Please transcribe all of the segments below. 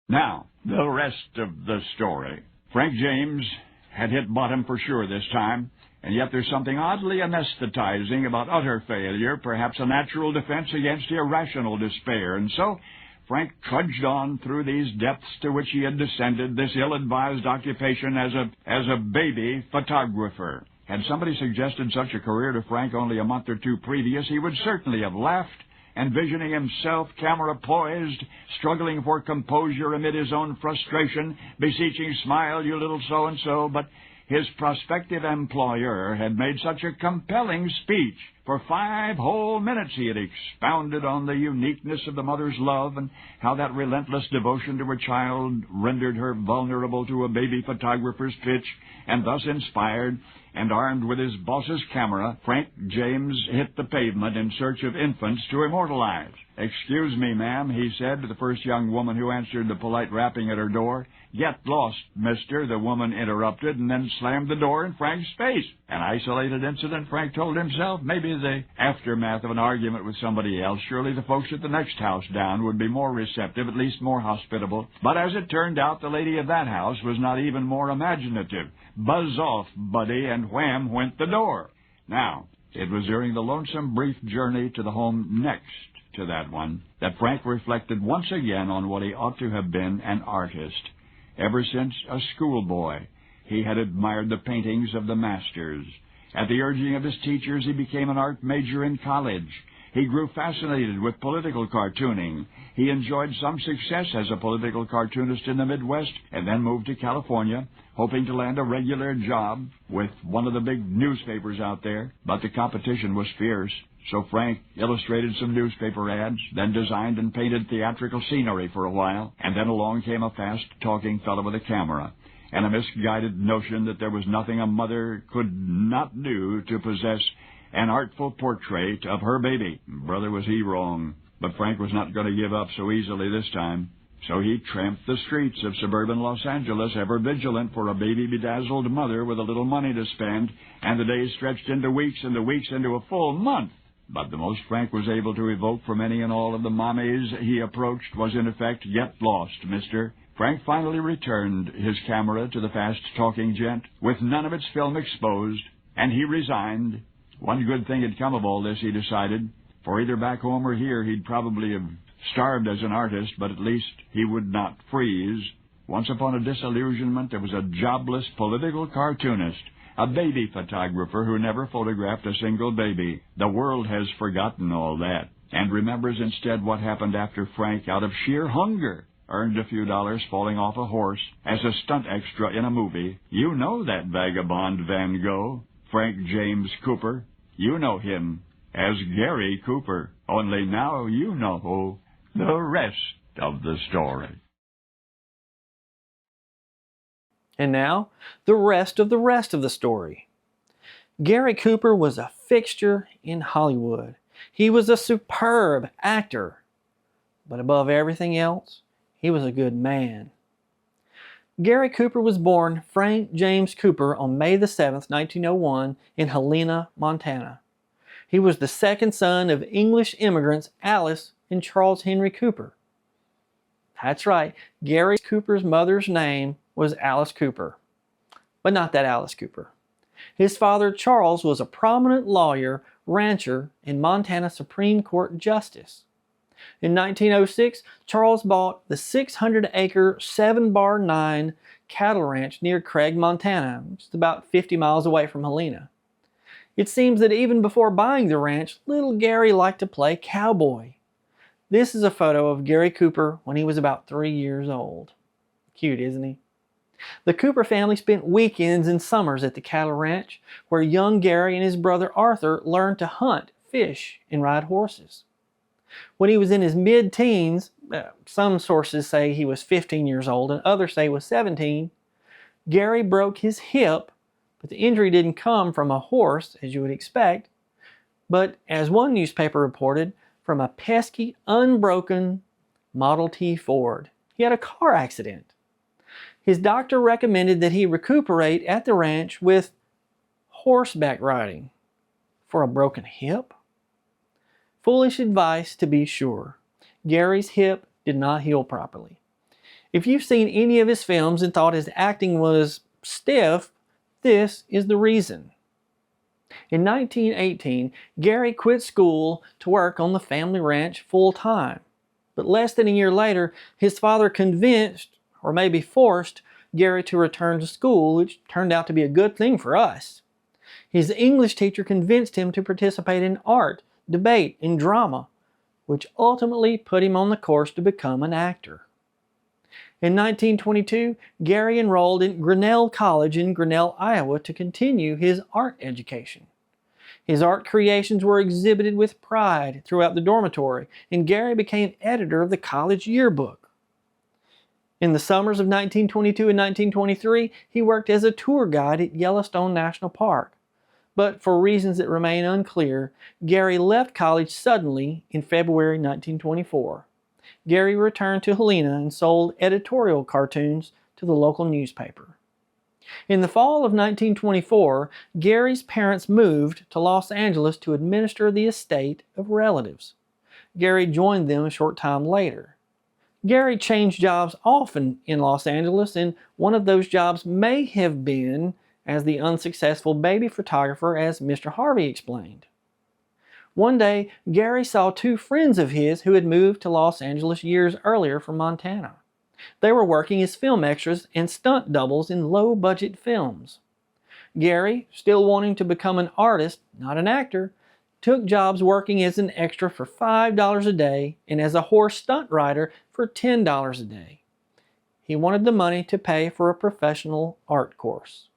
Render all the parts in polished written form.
Now, the rest of the story. Frank James had hit bottom for sure this time, and yet there's something oddly anesthetizing about utter failure, perhaps a natural defense against irrational despair. And so Frank trudged on through these depths to which he had descended, this ill-advised occupation as a baby photographer. Had somebody suggested such a career to Frank only a month or two previous, he would certainly have laughed, envisioning himself, camera poised, struggling for composure amid his own frustration, beseeching, "Smile, you little so-and-so," but his prospective employer had made such a compelling speech. For 5 whole minutes he had expounded on the uniqueness of the mother's love and how that relentless devotion to her child rendered her vulnerable to a baby photographer's pitch, and thus inspired and armed with his boss's camera, Frank James hit the pavement in search of infants to immortalize. "Excuse me, ma'am," he said to the first young woman who answered the polite rapping at her door. "Get lost, mister," the woman interrupted, and then slammed the door in Frank's face. An isolated incident, Frank told himself, maybe the aftermath of an argument with somebody else. Surely the folks at the next house down would be more receptive, at least more hospitable. But as it turned out, the lady of that house was not even more imaginative. "Buzz off, buddy," and wham went the door. Now, it was during the lonesome brief journey to the home next to that one that Frank reflected once again on what he ought to have been, an artist. Ever since a schoolboy, he had admired the paintings of the masters. At the urging of his teachers, he became an art major in college. He grew fascinated with political cartooning. He enjoyed some success as a political cartoonist in the Midwest and then moved to California, hoping to land a regular job with one of the big newspapers out there. But the competition was fierce, so Frank illustrated some newspaper ads, then designed and painted theatrical scenery for a while, and then along came a fast-talking fellow with a camera and a misguided notion that there was nothing a mother could not do to possess an artful portrait of her baby. Brother, was he wrong. But Frank was not going to give up so easily this time. So he tramped the streets of suburban Los Angeles, ever vigilant for a baby-bedazzled mother with a little money to spend, and the days stretched into weeks and the weeks into a full month. But the most Frank was able to evoke from any and all of the mommies he approached was, in effect, "Get lost, mister." Frank finally returned his camera to the fast-talking gent, with none of its film exposed, and he resigned. One good thing had come of all this, he decided, for either back home or here he'd probably have starved as an artist, but at least he would not freeze. Once upon a disillusionment, there was a jobless political cartoonist, a baby photographer who never photographed a single baby. The world has forgotten all that, and remembers instead what happened after Frank, out of sheer hunger, earned a few dollars falling off a horse as a stunt extra in a movie. You know that vagabond Van Gogh, Frank James Cooper. You know him as Gary Cooper. Only now you know the rest of the story. And now, the rest of the story. Gary Cooper was a fixture in Hollywood. He was a superb actor. But above everything else, he was a good man. Gary Cooper was born Frank James Cooper on May the 7th, 1901 in Helena, Montana. He was the second son of English immigrants Alice and Charles Henry Cooper. That's right, Gary Cooper's mother's name was Alice Cooper, but not that Alice Cooper. His father, Charles, was a prominent lawyer, rancher, and Montana Supreme Court justice. In 1906, Charles bought the 600-acre 7-bar-9 cattle ranch near Craig, Montana, just about 50 miles away from Helena. It seems that even before buying the ranch, little Gary liked to play cowboy. This is a photo of Gary Cooper when he was about 3 years old. Cute, isn't he? The Cooper family spent weekends and summers at the cattle ranch, where young Gary and his brother Arthur learned to hunt, fish, and ride horses. When he was in his mid-teens, some sources say he was 15 years old and others say he was 17, Gary broke his hip, but the injury didn't come from a horse, as you would expect, but, as one newspaper reported, from a pesky, unbroken Model T Ford. He had a car accident. His doctor recommended that he recuperate at the ranch with horseback riding. For a broken hip? Foolish advice, to be sure. Gary's hip did not heal properly. If you've seen any of his films and thought his acting was stiff, this is the reason. In 1918, Gary quit school to work on the family ranch full-time. But less than a year later, his father convinced, or maybe forced, Gary to return to school, which turned out to be a good thing for us. His English teacher convinced him to participate in art, debate, and drama, which ultimately put him on the course to become an actor. In 1922, Gary enrolled in Grinnell College in Grinnell, Iowa to continue his art education. His art creations were exhibited with pride throughout the dormitory, and Gary became editor of the college yearbook. In the summers of 1922 and 1923, he worked as a tour guide at Yellowstone National Park. But for reasons that remain unclear, Gary left college suddenly in February 1924. Gary returned to Helena and sold editorial cartoons to the local newspaper. In the fall of 1924, Gary's parents moved to Los Angeles to administer the estate of relatives. Gary joined them a short time later. Gary changed jobs often in Los Angeles, and one of those jobs may have been as the unsuccessful baby photographer, as Mr. Harvey explained. One day, Gary saw two friends of his who had moved to Los Angeles years earlier from Montana. They were working as film extras and stunt doubles in low-budget films. Gary, still wanting to become an artist, not an actor, took jobs working as an extra for $5 a day and as a horse stunt rider for $10 a day. He wanted the money to pay for a professional art course.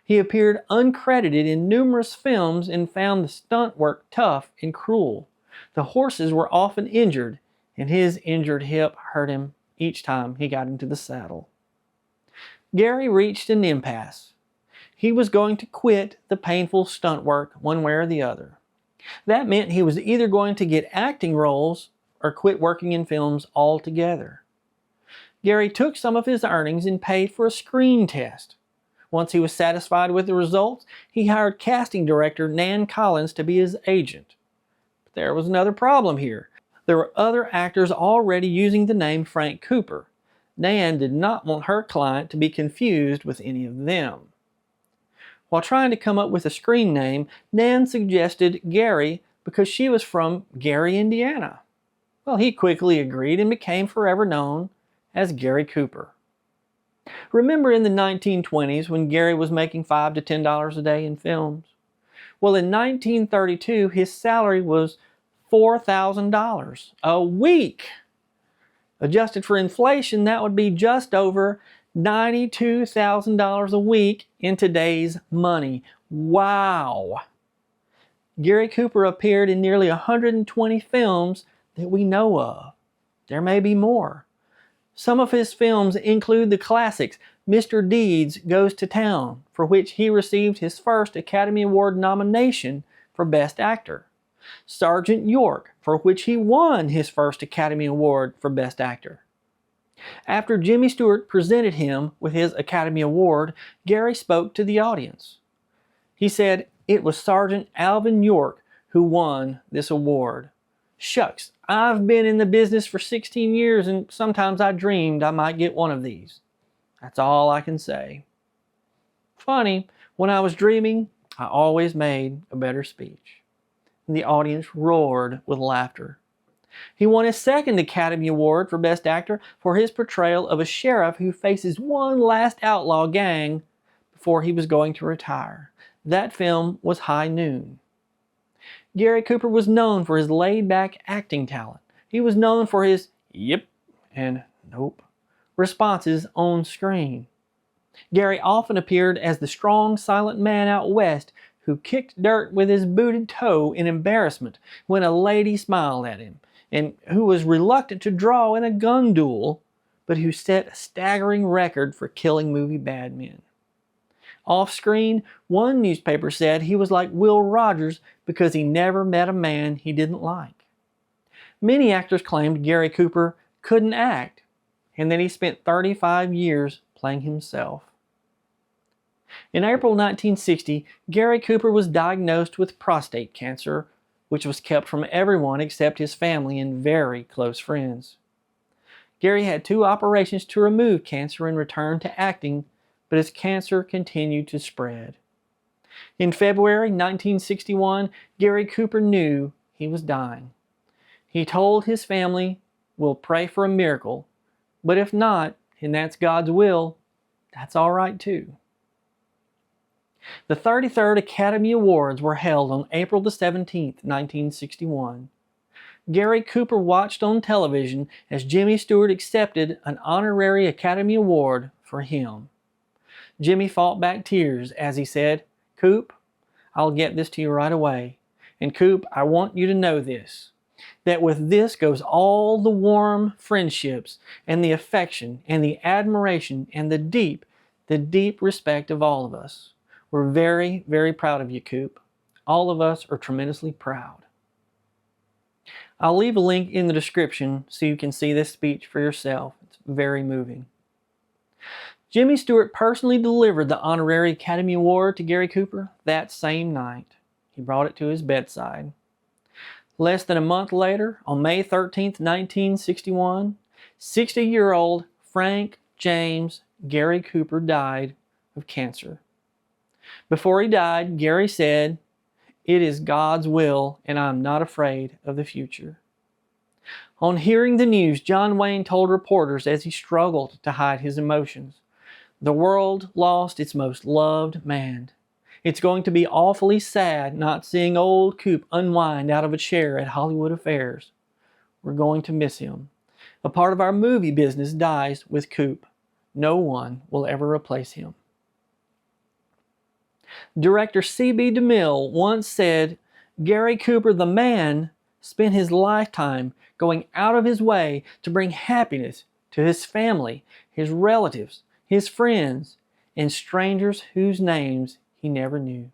He appeared uncredited in numerous films and found the stunt work tough and cruel. The horses were often injured, and his injured hip hurt him each time he got into the saddle. Gary reached an impasse. He was going to quit the painful stunt work one way or the other. That meant he was either going to get acting roles or quit working in films altogether. Gary took some of his earnings and paid for a screen test. Once he was satisfied with the results, he hired casting director Nan Collins to be his agent. But there was another problem here. There were other actors already using the name Frank Cooper. Nan did not want her client to be confused with any of them. While trying to come up with a screen name, Nan suggested Gary because she was from Gary, Indiana. Well, he quickly agreed and became forever known as Gary Cooper. Remember in the 1920s when Gary was making $5 to $10 a day in films? Well, in 1932, his salary was $4,000 a week. Adjusted for inflation, that would be just over $92,000 a week in today's money. Wow! Gary Cooper appeared in nearly 120 films that we know of. There may be more. Some of his films include the classics Mr. Deeds Goes to Town, for which he received his first Academy Award nomination for Best Actor. Sergeant York, for which he won his first Academy Award for Best Actor. After Jimmy Stewart presented him with his Academy Award, Gary spoke to the audience. He said it was Sergeant Alvin York who won this award. Shucks, I've been in the business for 16 years and sometimes I dreamed I might get one of these. That's all I can say. Funny, when I was dreaming, I always made a better speech. And the audience roared with laughter. He won his second Academy Award for Best Actor for his portrayal of a sheriff who faces one last outlaw gang before he was going to retire. That film was High Noon. Gary Cooper was known for his laid-back acting talent. He was known for his yep and nope responses on screen. Gary often appeared as the strong, silent man out west who kicked dirt with his booted toe in embarrassment when a lady smiled at him, and who was reluctant to draw in a gun duel, but who set a staggering record for killing movie bad men. Off-screen, one newspaper said he was like Will Rogers because he never met a man he didn't like. Many actors claimed Gary Cooper couldn't act, and that he spent 35 years playing himself. In April 1960, Gary Cooper was diagnosed with prostate cancer, which was kept from everyone except his family and very close friends. Gary had 2 operations to remove cancer and return to acting, but his cancer continued to spread. In February 1961, Gary Cooper knew he was dying. He told his family, "We'll pray for a miracle, but if not, and that's God's will, that's all right too." The 33rd Academy Awards were held on April the 17th, 1961. Gary Cooper watched on television as Jimmy Stewart accepted an honorary Academy Award for him. Jimmy fought back tears as he said, "Coop, I'll get this to you right away. And Coop, I want you to know this, that with this goes all the warm friendships and the affection and the admiration and the deep respect of all of us. We're very, very proud of you, Coop. All of us are tremendously proud." I'll leave a link in the description so you can see this speech for yourself. It's very moving. Jimmy Stewart personally delivered the honorary Academy Award to Gary Cooper that same night. He brought it to his bedside. Less than a month later, on May 13th, 1961, 60-year-old Frank James Gary Cooper died of cancer. Before he died, Gary said, "It is God's will, and I am not afraid of the future." On hearing the news, John Wayne told reporters as he struggled to hide his emotions, "The world lost its most loved man. It's going to be awfully sad not seeing old Coop unwind out of a chair at Hollywood Affairs. We're going to miss him. A part of our movie business dies with Coop. No one will ever replace him." Director C.B. DeMille once said, "Gary Cooper, the man, spent his lifetime going out of his way to bring happiness to his family, his relatives, his friends, and strangers whose names he never knew."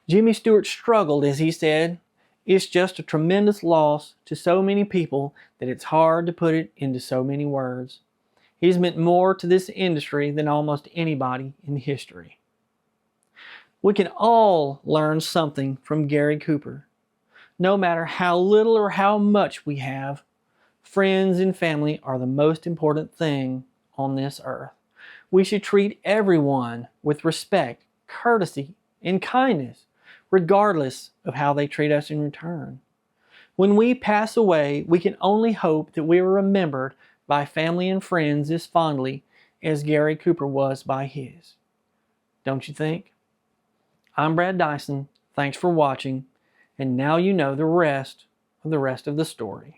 Jimmy Stewart struggled as he said, "It's just a tremendous loss to so many people that it's hard to put it into so many words. He's meant more to this industry than almost anybody in history." We can all learn something from Gary Cooper. No matter how little or how much we have, friends and family are the most important thing on this earth. We should treat everyone with respect, courtesy, and kindness, regardless of how they treat us in return. When we pass away, we can only hope that we are remembered by family and friends as fondly as Gary Cooper was by his. Don't you think? I'm Brad Dison. Thanks for watching. And now you know the rest of the story.